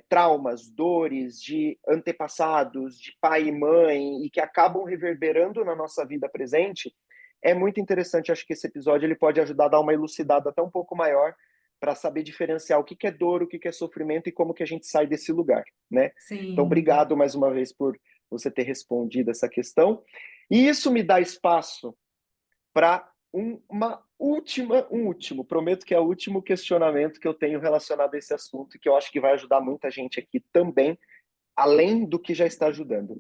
traumas, dores de antepassados, de pai e mãe, e que acabam reverberando na nossa vida presente, é muito interessante. Acho que esse episódio ele pode ajudar a dar uma elucidada até um pouco maior para saber diferenciar o que que é dor, o que que é sofrimento e como que a gente sai desse lugar, né? Então, sim. obrigado mais uma vez por você ter respondido essa questão. E isso me dá espaço para um último, prometo que é o último questionamento que eu tenho relacionado a esse assunto e que eu acho que vai ajudar muita gente aqui também, além do que já está ajudando.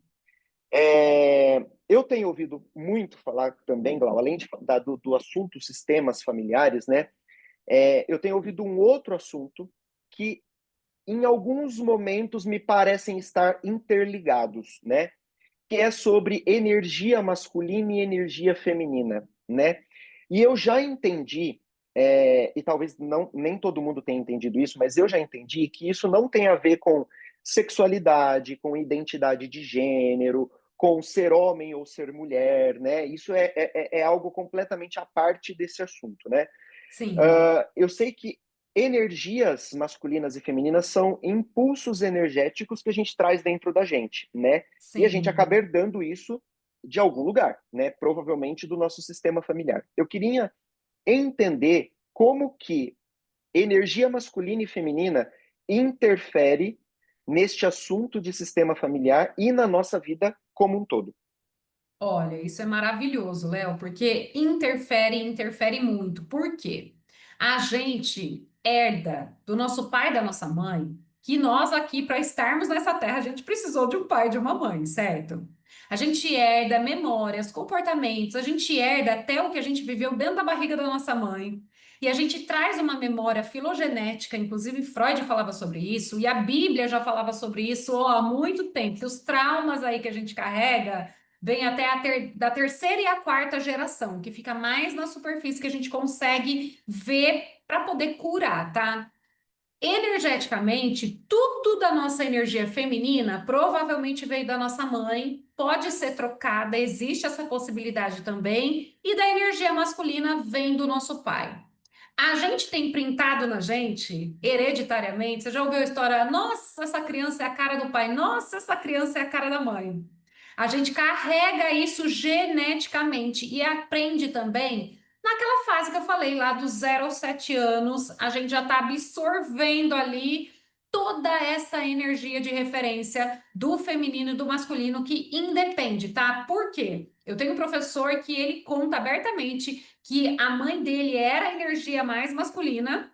Eu tenho ouvido muito falar também, Glau, além do assunto sistemas familiares, né? Eu tenho ouvido um outro assunto que, em alguns momentos, me parecem estar interligados, né? Que é sobre energia masculina e energia feminina, né? E eu já entendi, e talvez não, nem todo mundo tenha entendido isso, mas eu já entendi que isso não tem a ver com sexualidade, com identidade de gênero, com ser homem ou ser mulher, né? Isso é algo completamente à parte desse assunto, né? Sim, Eu sei que energias masculinas e femininas são impulsos energéticos que a gente traz dentro da gente, né? E a gente acaba sim. herdando isso de algum lugar, né? Provavelmente do nosso sistema familiar. Eu queria entender como que energia masculina e feminina interfere neste assunto de sistema familiar e na nossa vida como um todo. Olha, isso é maravilhoso, Léo, porque interfere muito. Por quê? A gente herda do nosso pai e da nossa mãe que nós aqui, para estarmos nessa terra, a gente precisou de um pai e de uma mãe, certo? A gente herda memórias, comportamentos, a gente herda até o que a gente viveu dentro da barriga da nossa mãe. E a gente traz uma memória filogenética, inclusive Freud falava sobre isso, e a Bíblia já falava sobre isso ó, há muito tempo, que os traumas aí que a gente carrega vem até da terceira e a quarta geração, que fica mais na superfície que a gente consegue ver para poder curar, tá? Energeticamente, tudo da nossa energia feminina provavelmente veio da nossa mãe, pode ser trocada, existe essa possibilidade também, e da energia masculina vem do nosso pai. A gente tem printado na gente, hereditariamente, você já ouviu a história, nossa, essa criança é a cara do pai, nossa, essa criança é a cara da mãe. A gente carrega isso geneticamente e aprende também naquela fase que eu falei, lá dos 0 aos 7 anos, a gente já está absorvendo ali toda essa energia de referência do feminino e do masculino que independe, tá? Por quê? Eu tenho um professor que ele conta abertamente que a mãe dele era a energia mais masculina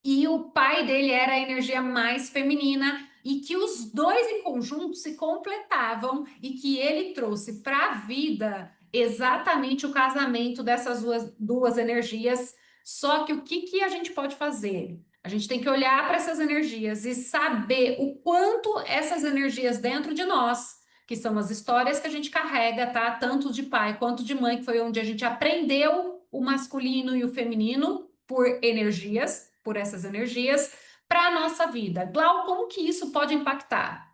e o pai dele era a energia mais feminina e que os dois em conjunto se completavam e que ele trouxe para a vida exatamente o casamento dessas duas energias. Só que o que a gente pode fazer? A gente tem que olhar para essas energias e saber o quanto essas energias dentro de nós, que são as histórias que a gente carrega, tá? Tanto de pai quanto de mãe, que foi onde a gente aprendeu o masculino e o feminino por energias, por essas energias, para a nossa vida. Glau, como que isso pode impactar?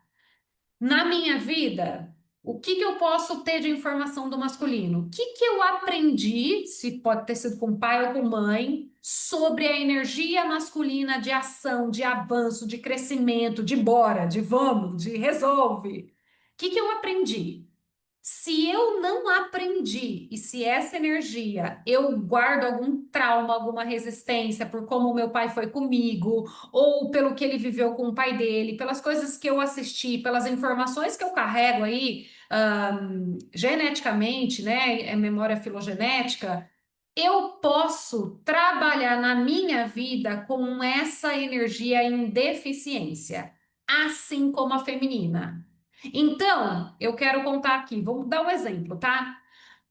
Na minha vida, o que eu posso ter de informação do masculino? O que eu aprendi, se pode ter sido com pai ou com mãe, sobre a energia masculina de ação, de avanço, de crescimento, de bora, de vamos, de resolve? O que eu aprendi? Se eu não aprendi e se essa energia eu guardo algum trauma, alguma resistência por como o meu pai foi comigo, ou pelo que ele viveu com o pai dele, pelas coisas que eu assisti, pelas informações que eu carrego aí, geneticamente, né, é memória filogenética, eu posso trabalhar na minha vida com essa energia em deficiência, assim como a feminina. Então, eu quero contar aqui, vamos dar um exemplo, tá?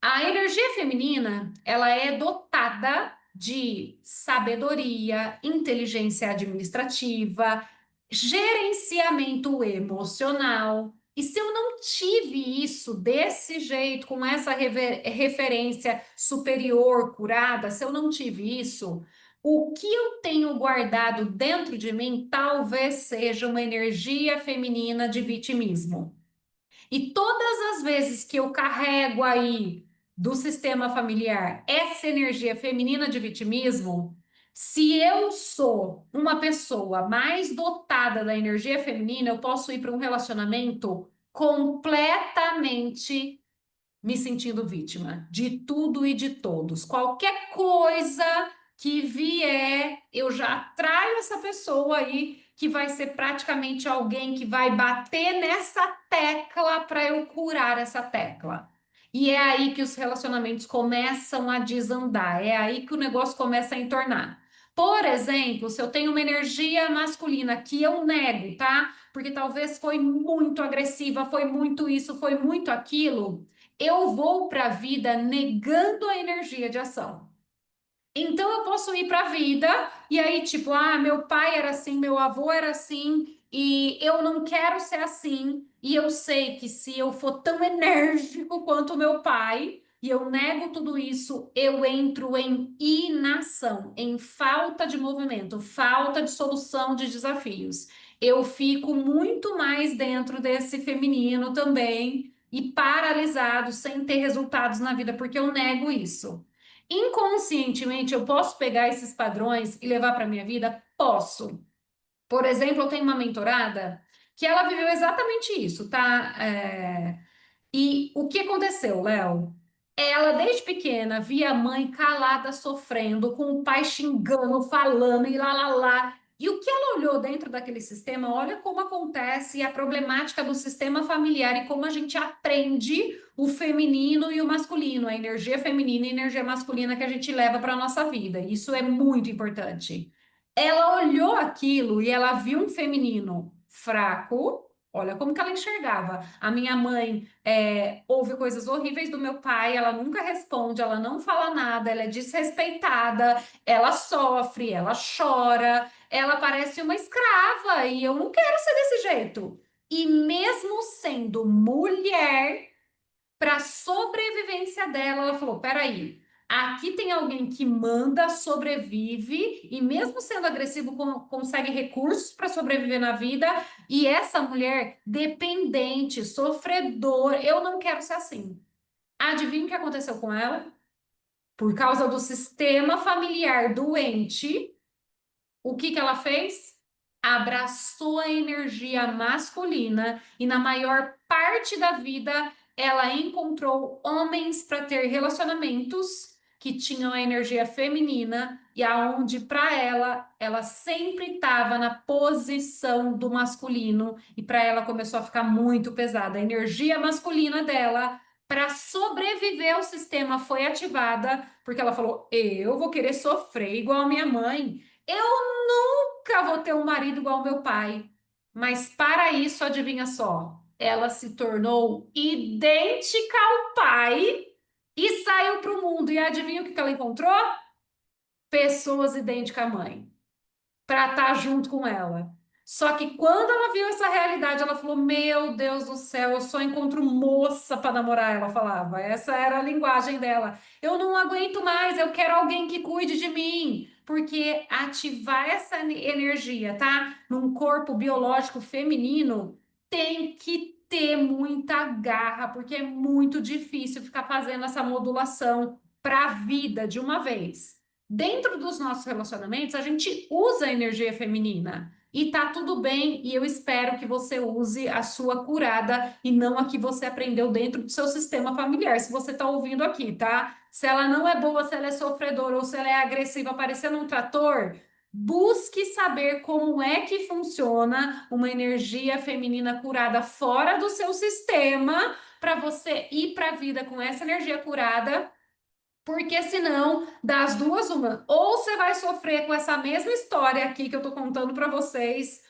A energia feminina, ela é dotada de sabedoria, inteligência administrativa, gerenciamento emocional. E se eu não tive isso desse jeito, com essa referência superior, curada, se eu não tive isso, o que eu tenho guardado dentro de mim talvez seja uma energia feminina de vitimismo. E todas as vezes que eu carrego aí do sistema familiar essa energia feminina de vitimismo, se eu sou uma pessoa mais dotada da energia feminina, eu posso ir para um relacionamento completamente me sentindo vítima de tudo e de todos. Qualquer coisa que vier, eu já traio essa pessoa aí que vai ser praticamente alguém que vai bater nessa tecla para eu curar essa tecla. E é aí que os relacionamentos começam a desandar, é aí que o negócio começa a entornar. Por exemplo, se eu tenho uma energia masculina que eu nego, tá? Porque talvez foi muito agressiva, foi muito isso, foi muito aquilo, eu vou para a vida negando a energia de ação. Então eu posso ir para a vida e aí, tipo, ah, meu pai era assim, meu avô era assim, e eu não quero ser assim. E eu sei que se eu for tão enérgico quanto o meu pai, e eu nego tudo isso, eu entro em inação, em falta de movimento, falta de solução de desafios. Eu fico muito mais dentro desse feminino também e paralisado, sem ter resultados na vida, porque eu nego isso. Inconscientemente, eu posso pegar esses padrões e levar para minha vida? Posso. Por exemplo, eu tenho uma mentorada que ela viveu exatamente isso, tá? E o que aconteceu, Léo? Ela, desde pequena, via a mãe calada, sofrendo, com o pai xingando, falando e lá, lá, lá. E o que ela olhou dentro daquele sistema, olha como acontece a problemática do sistema familiar e como a gente aprende o feminino e o masculino, a energia feminina e a energia masculina que a gente leva para a nossa vida. Isso é muito importante. Ela olhou aquilo e ela viu um feminino fraco. Olha como que ela enxergava. A minha mãe ouve coisas horríveis do meu pai, ela nunca responde, ela não fala nada, ela é desrespeitada, ela sofre, ela chora, ela parece uma escrava e eu não quero ser desse jeito. E mesmo sendo mulher, para sobrevivência dela, ela falou: peraí. Aqui tem alguém que manda, sobrevive e, mesmo sendo agressivo, consegue recursos para sobreviver na vida. E essa mulher dependente, sofredor, eu não quero ser assim. Adivinha o que aconteceu com ela? Por causa do sistema familiar doente, o que que ela fez? Abraçou a energia masculina e na maior parte da vida ela encontrou homens para ter relacionamentos que tinham a energia feminina e aonde para ela sempre estava na posição do masculino e para ela começou a ficar muito pesada. A energia masculina dela para sobreviver ao sistema foi ativada porque ela falou: "Eu vou querer sofrer igual a minha mãe. Eu nunca vou ter um marido igual ao meu pai." Mas para isso, adivinha só, ela se tornou idêntica ao pai e saiu para o mundo. E adivinha o que ela encontrou? Pessoas idênticas à mãe para estar junto com ela. Só que quando ela viu essa realidade, ela falou: Meu Deus do céu, eu só encontro moça para namorar. Ela falava, essa era a linguagem dela. Eu não aguento mais, eu quero alguém que cuide de mim. Porque ativar essa energia, tá? Num corpo biológico feminino, tem que ter muita garra, porque é muito difícil ficar fazendo essa modulação para a vida de uma vez. Dentro dos nossos relacionamentos, a gente usa a energia feminina e tá tudo bem, e eu espero que você use a sua curada e não a que você aprendeu dentro do seu sistema familiar. Se você tá ouvindo aqui, tá? Se ela não é boa, se ela é sofredora ou se ela é agressiva, parecendo um trator, busque saber como é que funciona uma energia feminina curada fora do seu sistema para você ir para a vida com essa energia curada, porque senão, das duas, uma, ou você vai sofrer com essa mesma história aqui que eu tô contando para vocês,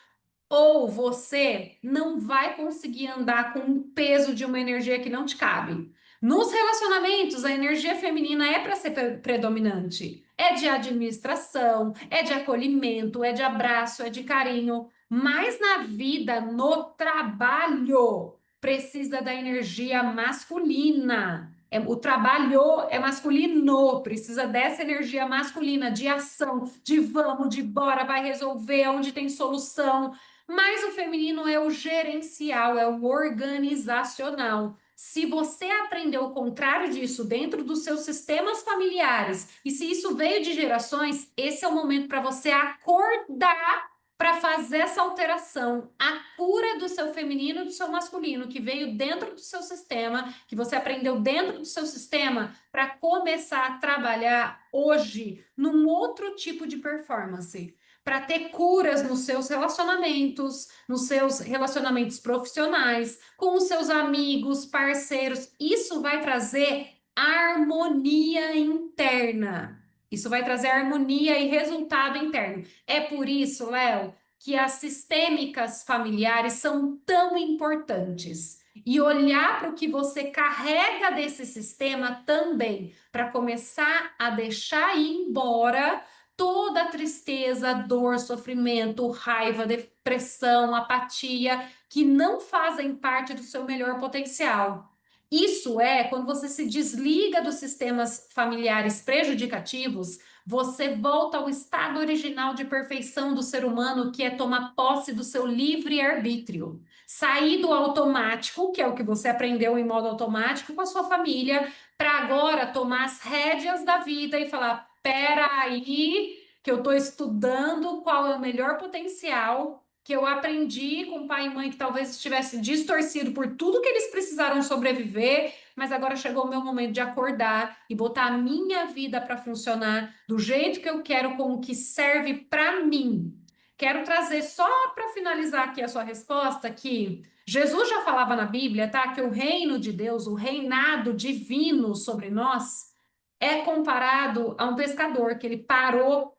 ou você não vai conseguir andar com o peso de uma energia que não te cabe. Nos relacionamentos, a energia feminina é para ser predominante. É de administração, é de acolhimento, é de abraço, é de carinho. Mas na vida, no trabalho, precisa da energia masculina. O trabalho é masculino, precisa dessa energia masculina, de ação, de vamos, de bora, vai resolver, onde tem solução. Mas o feminino é o gerencial, é o organizacional. Se você aprendeu o contrário disso dentro dos seus sistemas familiares, e se isso veio de gerações, esse é o momento para você acordar para fazer essa alteração, a cura do seu feminino e do seu masculino, que veio dentro do seu sistema, que você aprendeu dentro do seu sistema, para começar a trabalhar hoje num outro tipo de performance, para ter curas nos seus relacionamentos, nos seus relacionamentos profissionais, com os seus amigos, parceiros. Isso vai trazer harmonia interna. Isso vai trazer harmonia e resultado interno. É por isso, Léo, que as sistêmicas familiares são tão importantes. E olhar para o que você carrega desse sistema também, para começar a deixar ir embora toda a tristeza, dor, sofrimento, raiva, depressão, apatia, que não fazem parte do seu melhor potencial. Isso é quando você se desliga dos sistemas familiares prejudicativos, você volta ao estado original de perfeição do ser humano, que é tomar posse do seu livre-arbítrio. Sair do automático, que é o que você aprendeu em modo automático com a sua família, para agora tomar as rédeas da vida e falar: peraí, que eu estou estudando qual é o melhor potencial que eu aprendi com pai e mãe que talvez estivesse distorcido por tudo que eles precisaram sobreviver, mas agora chegou o meu momento de acordar e botar a minha vida para funcionar do jeito que eu quero, com o que serve para mim. Quero trazer só para finalizar aqui a sua resposta que Jesus já falava na Bíblia, tá? Que o reino de Deus, o reinado divino sobre nós, é comparado a um pescador que ele parou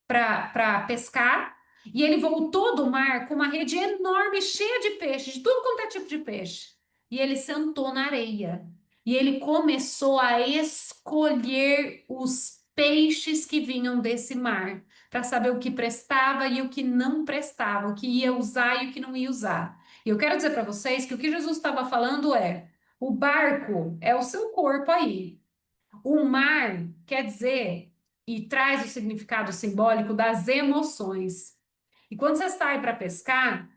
para pescar e ele voltou do mar com uma rede enorme, cheia de peixe, de tudo quanto é tipo de peixe. E ele sentou na areia e ele começou a escolher os peixes que vinham desse mar, para saber o que prestava e o que não prestava, o que ia usar e o que não ia usar. E eu quero dizer para vocês que o que Jesus estava falando é: o barco é o seu corpo aí. O mar quer dizer e traz o significado simbólico das emoções. E quando você sai para pescar,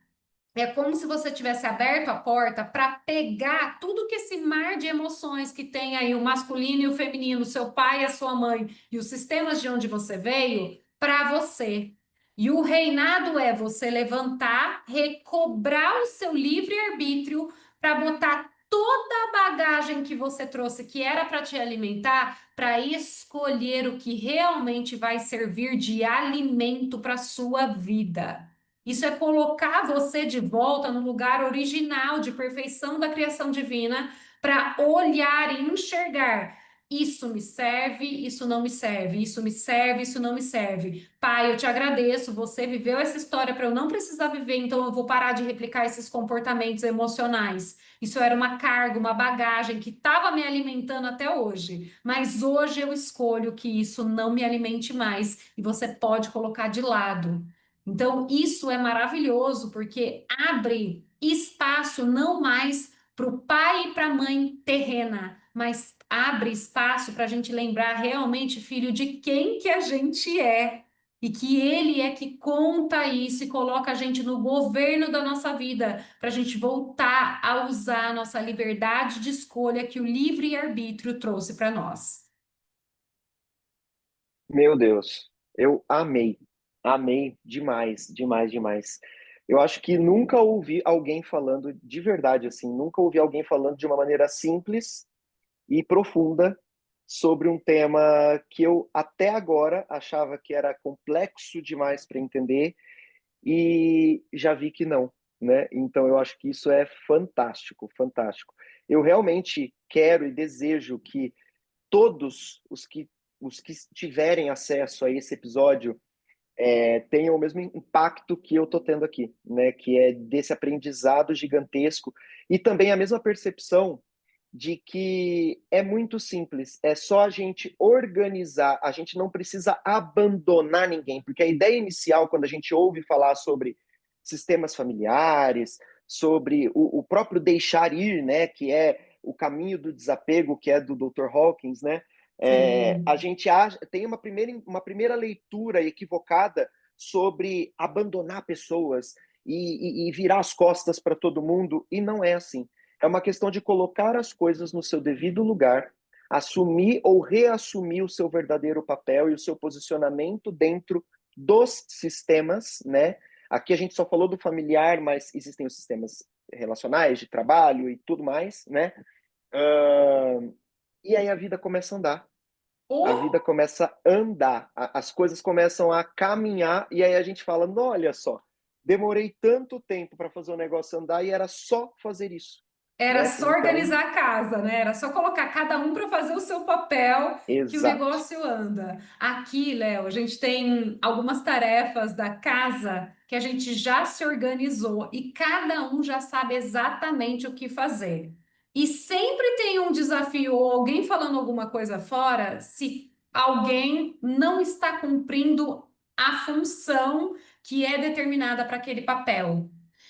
é como se você tivesse aberto a porta para pegar tudo que esse mar de emoções que tem aí, o masculino e o feminino, seu pai e a sua mãe, e os sistemas de onde você veio, para você. E o reinado é você levantar, recobrar o seu livre-arbítrio para botar toda a bagagem que você trouxe, que era para te alimentar, para escolher o que realmente vai servir de alimento para sua vida. Isso é colocar você de volta no lugar original de perfeição da criação divina para olhar e enxergar. Isso me serve, isso não me serve, isso me serve, isso não me serve. Pai, eu te agradeço, você viveu essa história para eu não precisar viver, então eu vou parar de replicar esses comportamentos emocionais. Isso era uma carga, uma bagagem que estava me alimentando até hoje, mas hoje eu escolho que isso não me alimente mais e você pode colocar de lado. Então, isso é maravilhoso porque abre espaço não mais para o pai e para a mãe terrena, mas abre espaço para a gente lembrar realmente, filho, de quem que a gente é. E que ele é que conta isso e coloca a gente no governo da nossa vida, para a gente voltar a usar a nossa liberdade de escolha que o livre-arbítrio trouxe para nós. Meu Deus, eu amei, amei demais, demais, demais. Eu acho que nunca ouvi alguém falando de verdade assim, nunca ouvi alguém falando de uma maneira simples e profunda sobre um tema que eu até agora achava que era complexo demais para entender e já vi que não, né? Então eu acho que isso é fantástico, fantástico. Eu realmente quero e desejo que todos os que tiverem acesso a esse episódio tenham o mesmo impacto que eu estou tendo aqui, né? Que é desse aprendizado gigantesco e também a mesma percepção de que é muito simples, é só a gente organizar, a gente não precisa abandonar ninguém, porque a ideia inicial, quando a gente ouve falar sobre sistemas familiares, sobre o próprio deixar ir, né, que é o caminho do desapego, que é do Dr. Hawkins, né, a Sim. gente tem uma primeira leitura equivocada sobre abandonar pessoas e virar as costas para todo mundo, e não é assim. É uma questão de colocar as coisas no seu devido lugar, assumir ou reassumir o seu verdadeiro papel e o seu posicionamento dentro dos sistemas, né? Aqui a gente só falou do familiar, mas existem os sistemas relacionais, de trabalho e tudo mais, né? E aí a vida começa a andar. A vida Oh! começa a andar, as coisas começam a caminhar, e aí a gente fala: "Não, olha só, demorei tanto tempo para fazer o negócio andar e era só fazer isso", Era né? só Então, organizar a casa, né? Era só colocar cada um para fazer o seu papel que o exato. negócio anda. Aqui, Léo, a gente tem algumas tarefas da casa que a gente já se organizou e cada um já sabe exatamente o que fazer. E sempre tem um desafio ou alguém falando alguma coisa fora, se alguém não está cumprindo a função que é determinada para aquele papel.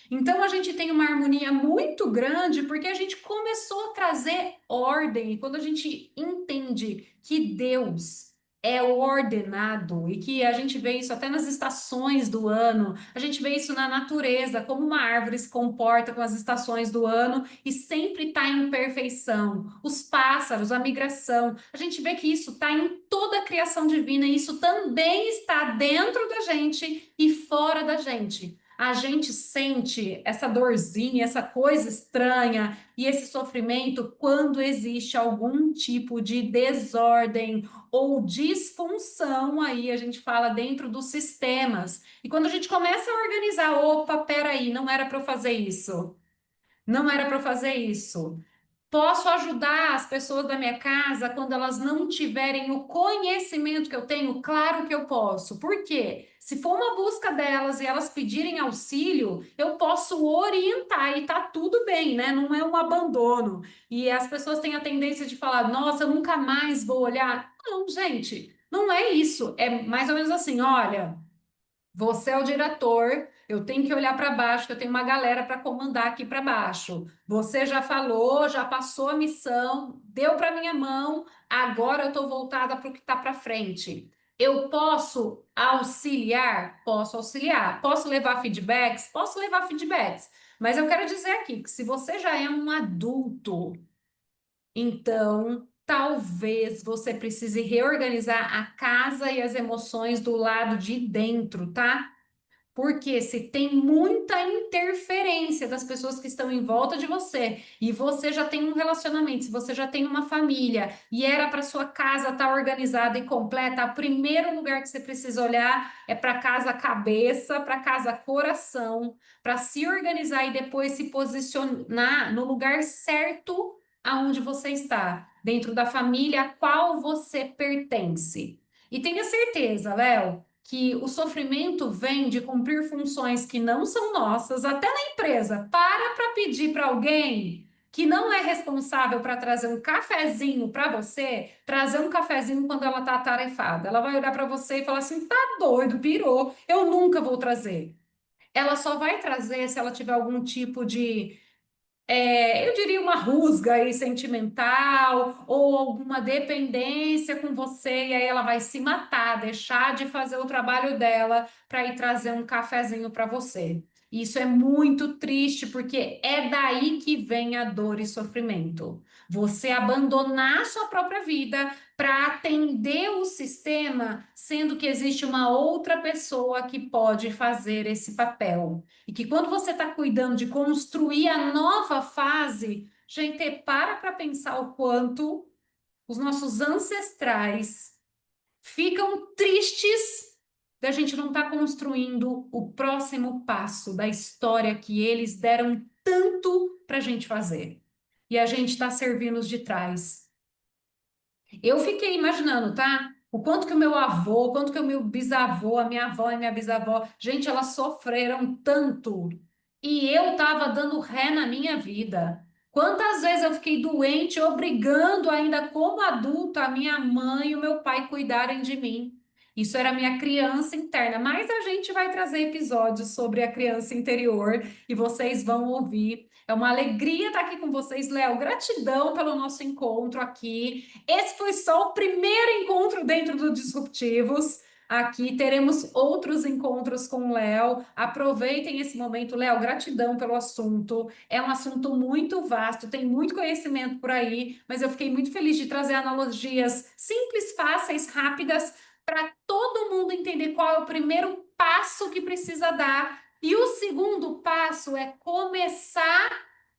Então a gente tem uma harmonia muito grande porque a gente começou a trazer ordem. E quando a gente entende que Deus é ordenado e que a gente vê isso até nas estações do ano, a gente vê isso na natureza, como uma árvore se comporta com as estações do ano e sempre está em perfeição. Os pássaros, a migração, a gente vê que isso está em toda a criação divina e isso também está dentro da gente e fora da gente. A gente sente essa dorzinha, essa coisa estranha e esse sofrimento quando existe algum tipo de desordem ou disfunção, aí a gente fala dentro dos sistemas. E quando a gente começa a organizar, opa, peraí, não era para eu fazer isso. Não era para eu fazer isso. Posso ajudar as pessoas da minha casa quando elas não tiverem o conhecimento que eu tenho? Claro que eu posso. Por quê? Se for uma busca delas e elas pedirem auxílio, eu posso orientar e tá tudo bem, né? Não é um abandono. E as pessoas têm a tendência de falar: nossa, eu nunca mais vou olhar. Não, gente, não é isso. É mais ou menos assim: olha. Você é o diretor Eu tenho que olhar para baixo, que eu tenho uma galera para comandar aqui para baixo. Você já falou, já passou a missão, deu para minha mão, agora eu estou voltada para o que está para frente. Eu posso auxiliar? Posso auxiliar. Posso levar feedbacks? Posso levar feedbacks. Mas eu quero dizer aqui que se você já é um adulto, então talvez você precise reorganizar a casa e as emoções do lado de dentro, tá? Porque se tem muita interferência das pessoas que estão em volta de você e você já tem um relacionamento, se você já tem uma família e era para sua casa estar organizada e completa, o primeiro lugar que você precisa olhar é para casa cabeça, para casa coração, para se organizar e depois se posicionar no lugar certo aonde você está, dentro da família a qual você pertence. E tenha certeza, Léo, que o sofrimento vem de cumprir funções que não são nossas, até na empresa. Para pedir para alguém que não é responsável para trazer um cafezinho para você, trazer um cafezinho quando ela está atarefada. Ela vai olhar para você e falar assim: tá doido, pirou, eu nunca vou trazer. Ela só vai trazer se ela tiver algum tipo de eu diria uma rusga aí sentimental ou alguma dependência com você, e aí ela vai se matar, deixar de fazer o trabalho dela para ir trazer um cafezinho para você. Isso é muito triste, porque é daí que vem a dor e sofrimento. Você abandonar sua própria vida para atender o sistema, sendo que existe uma outra pessoa que pode fazer esse papel. E que quando você está cuidando de construir a nova fase, gente, para pensar o quanto os nossos ancestrais ficam tristes da gente não estar construindo o próximo passo da história que eles deram tanto para a gente fazer. E a gente está servindo os de trás. Eu fiquei imaginando, tá? O quanto que o meu avô, o quanto que o meu bisavô, a minha avó e minha bisavó, gente, elas sofreram tanto. E eu tava dando ré na minha vida. Quantas vezes eu fiquei doente, obrigando ainda como adulta a minha mãe e o meu pai cuidarem de mim. Isso era a minha criança interna, mas a gente vai trazer episódios sobre a criança interior e vocês vão ouvir. É uma alegria estar aqui com vocês, Léo. Gratidão pelo nosso encontro aqui. Esse foi só o primeiro encontro dentro do Disruptivos. Aqui teremos outros encontros com o Léo. Aproveitem esse momento, Léo. Gratidão pelo assunto. É um assunto muito vasto, tem muito conhecimento por aí, mas eu fiquei muito feliz de trazer analogias simples, fáceis, rápidas, para todo mundo entender qual é o primeiro passo que precisa dar. E o segundo passo é começar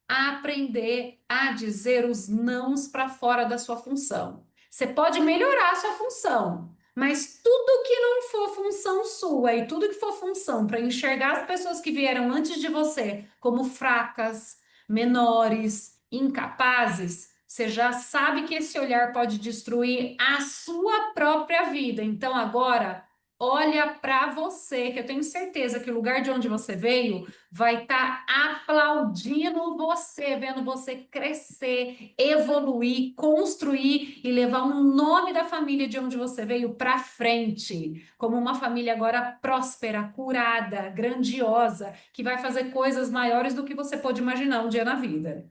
a aprender a dizer os nãos para fora da sua função. Você pode melhorar a sua função, mas tudo que não for função sua e tudo que for função para enxergar as pessoas que vieram antes de você como fracas, menores, incapazes, você já sabe que esse olhar pode destruir a sua própria vida. Então agora olha para você, que eu tenho certeza que o lugar de onde você veio vai estar aplaudindo você, vendo você crescer, evoluir, construir e levar um nome da família de onde você veio para frente, como uma família agora próspera, curada, grandiosa, que vai fazer coisas maiores do que você pode imaginar um dia na vida.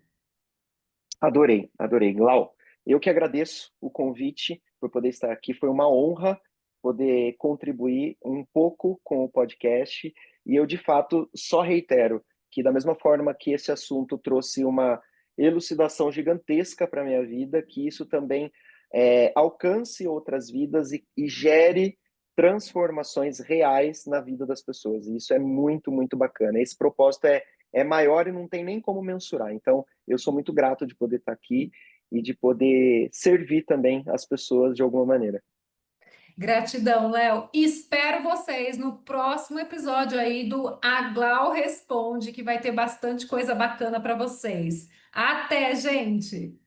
Adorei, adorei. Glau, eu que agradeço o convite por poder estar aqui. Foi uma honra poder contribuir um pouco com o podcast. E eu, de fato, só reitero que, da mesma forma que esse assunto trouxe uma elucidação gigantesca para a minha vida, que isso também alcance outras vidas e gere transformações reais na vida das pessoas. E isso é muito, muito bacana. Esse propósito é maior e não tem nem como mensurar. Então, eu sou muito grato de poder estar aqui e de poder servir também as pessoas de alguma maneira. Gratidão, Léo. Espero vocês no próximo episódio aí do A Glau Responde, que vai ter bastante coisa bacana para vocês. Até, gente!